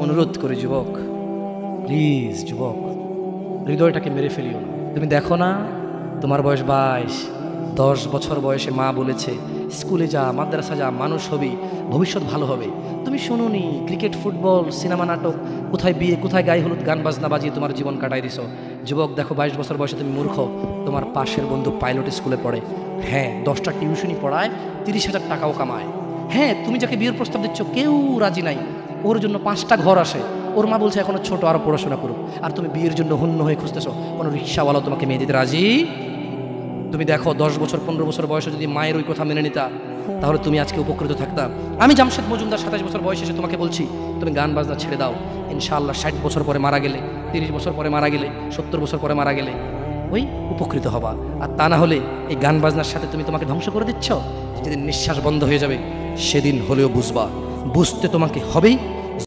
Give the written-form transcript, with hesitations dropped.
অনুরোধ করে যুবক, প্লিজ যুবক, হৃদয়টাকে মেরে ফেলিও না। তুমি দেখো না, তোমার বয়স 22, 10 বছর বয়সে মা বলেছে স্কুলে যা, মাদ্রাসা যা, মানুষ হবি, ভবিষ্যৎ ভালো হবে। তুমি শোনোনি, ক্রিকেট, ফুটবল, সিনেমা, নাটক, কোথায় বিয়ে, কোথায় গায়ে হলুদ, গান বাজনা বাজিয়ে তোমার জীবন কাটাই দিছো। যুবক দেখো, 22 বছর বয়সে তুমি মূর্খ। তোমার পাশের বন্ধু পাইলট স্কুলে পড়ে, হ্যাঁ 10টা টিউশনি পড়ায়, 30,000 টাকাও কামায়। হ্যাঁ, তুমি যাকে বিয়ের প্রস্তাব দিচ্ছ কেউ রাজি নাই, ওর জন্য 5টা ঘর আসে, ওর মা বলছে এখনো ছোট, আরো পড়াশোনা করুক, আর তুমি বিয়ের জন্য হন্য হয়ে খুঁজতেছো। কোনো রিক্সাওয়ালাও তোমাকে মেয়ে দিতে রাজি। তুমি দেখো 10 বছর 15 বছর বয়সে যদি মায়ের ওই কথা মেনে নিতা, তাহলে তুমি আজকে উপকৃত থাকতা। আমি জামশেদ মজুমদার 27 বছর বয়সে এসে তোমাকে বলছি তুমি গান বাজনা ছেড়ে দাও। ইনশাআল্লাহ 60 বছর পরে মারা গেলে, 30 বছর পরে মারা গেলে, 70 বছর পরে মারা গেলে ওই উপকৃত হবা। আর তা না হলে এই গান বাজনার সাথে তুমি তোমাকে ধ্বংস করে দিচ্ছ। যেদিন নিঃশ্বাস বন্ধ হয়ে যাবে সেদিন হলেও বুঝবা, বুঝতে তোমাকে হবেই।